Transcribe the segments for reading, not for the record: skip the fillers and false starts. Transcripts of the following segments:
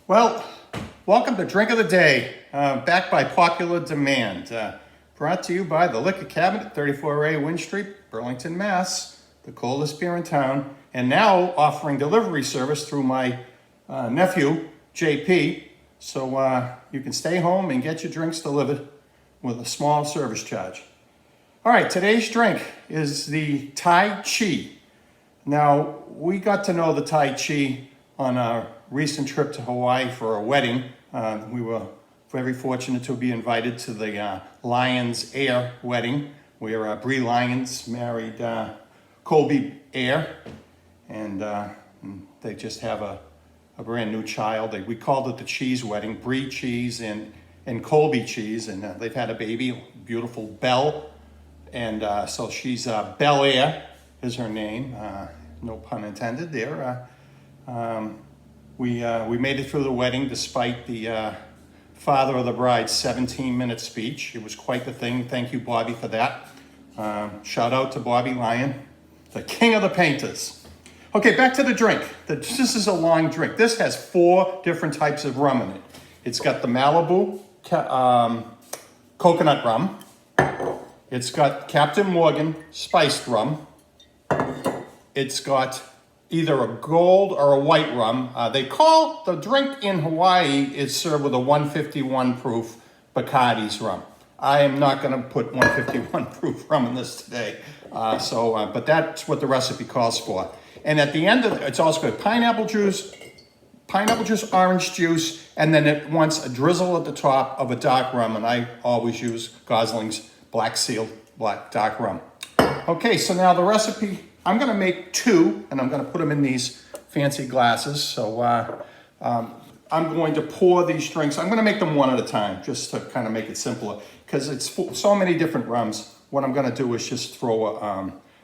Well, welcome to Drink of the Day, backed by popular demand. Brought to you by the Liquor Cabinet, 34A Wynn Street, Burlington, Mass., the coldest beer in town, and now offering delivery service through my nephew, JP, so you can stay home and get your drinks delivered with a small service charge. All right, today's drink is the Tai Chi. Now, we got to know the Tai Chi on a recent trip to Hawaii for a wedding. We were very fortunate to be invited to the Lyons Air wedding, where Bree Lyons married Colby Air, and they just have a brand new child. We called it the Cheese Wedding, Bree Cheese and Colby Cheese, and they've had a baby, beautiful Belle, and so she's Belle Air is her name, no pun intended there. We made it through the wedding despite the father of the bride's 17-minute speech. It was quite the thing. Thank you, Bobby, for that. Shout out to Bobby Lyon, the king of the painters. Okay, back to the drink. This is a long drink. This has 4 different types of rum in it. It's got the Malibu coconut rum. It's got Captain Morgan spiced rum. It's got either a gold or a white rum. They call the drink in Hawaii is served with a 151 proof Bacardi's rum. I am not going to put 151 proof rum in this today, but that's what the recipe calls for. And at the end of it's also got pineapple juice, orange juice, and then it wants a drizzle at the top of a dark rum, and I always use Gosling's Black Seal dark rum. Okay, so now the recipe. I'm going to make 2, and I'm going to put them in these fancy glasses. So I'm going to pour these drinks. I'm going to make them one at a time, just to kind of make it simpler, because it's so many different rums. What I'm going to do is just throw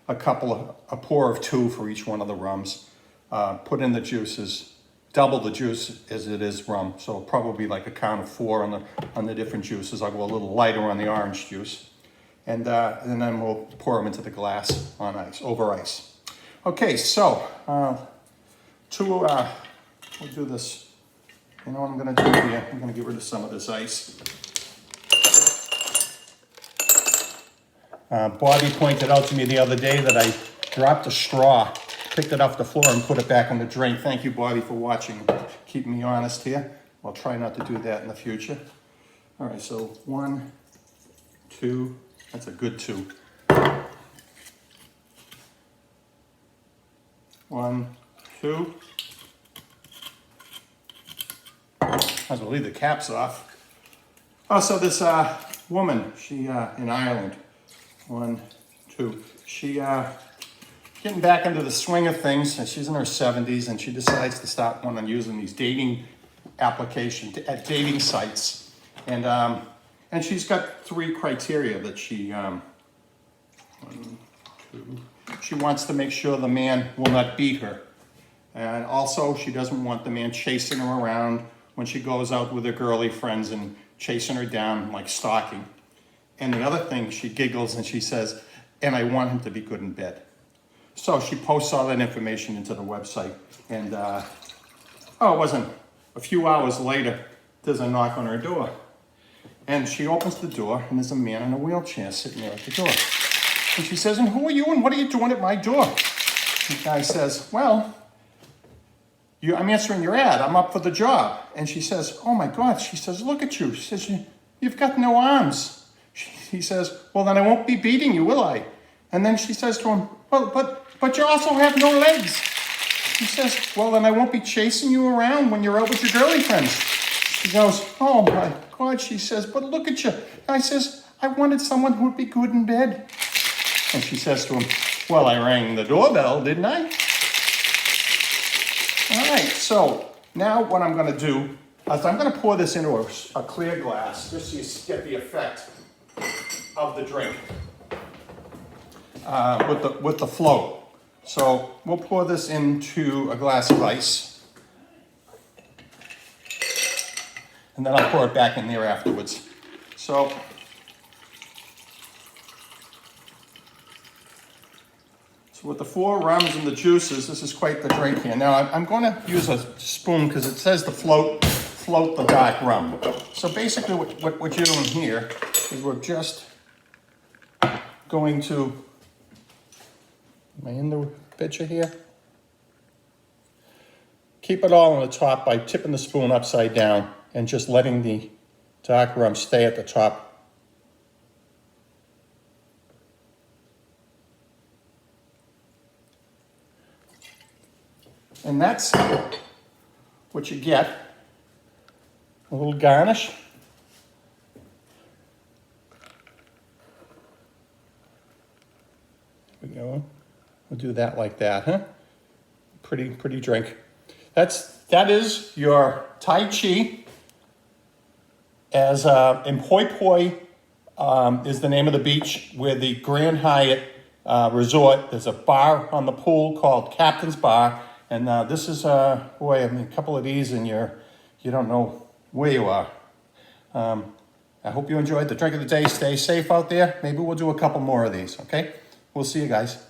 a pour of 2 for each one of the rums. Put in the juices, double the juice as it is rum. So probably like a count of 4 on the different juices. I'll go a little lighter on the orange juice. And then we'll pour them into the glass on ice, over ice. Okay, so we'll do this. You know what I'm going to do here? I'm going to get rid of some of this ice. Bobby pointed out to me the other day that I dropped a straw, picked it off the floor and put it back in the drink. Thank you, Bobby, for watching, keeping me honest here. I'll try not to do that in the future. All right, so 1, 2. That's a good 2. 1, 2. Might as well leave the caps off. Oh, so this woman, she in Ireland. 1, 2. She getting back into the swing of things. And she's in her 70s, and she decides to start using these dating applications at dating sites, and she's got 3 criteria that she, 1, 2, she wants to make sure the man will not beat her. And also, she doesn't want the man chasing her around when she goes out with her girly friends and chasing her down like stalking. And the other thing, she giggles and she says, and I want him to be good in bed. So she posts all that information into the website. And, it wasn't a few hours later, there's a knock on her door. And she opens the door, and there's a man in a wheelchair sitting there at the door. And she says, and who are you, and what are you doing at my door? The guy says, well, I'm answering your ad. I'm up for the job. And she says, oh, my God. She says, look at you. She says, you've got no arms. He says, well, then I won't be beating you, will I? And then she says to him, well, but you also have no legs. He says, well, then I won't be chasing you around when you're out with your girly friends. She goes, oh, my God, she says, but look at you. And I says, I wanted someone who would be good in bed. And she says to him, well, I rang the doorbell, didn't I? All right, so now what I'm going to do is I'm going to pour this into a clear glass just so you get the effect of the drink with the float. So we'll pour this into a glass of ice. And then I'll pour it back in there afterwards. So So with the 4 rums and the juices, this is quite the drink here. Now I'm going to use a spoon because it says to float the dark rum. So basically what you're doing here is we're just going to, am I in the picture here? Keep it all on the top by tipping the spoon upside down and just letting the dark rum stay at the top. And that's what you get. A little garnish. There we go. We'll do that like that, huh? Pretty drink. That is your Tai Chi. As in Poi Poi is the name of the beach where the Grand Hyatt Resort. There's a bar on the pool called Captain's Bar. And this is, boy, I mean, a couple of these and you don't know where you are. I hope you enjoyed the drink of the day. Stay safe out there. Maybe we'll do a couple more of these, okay? We'll see you guys.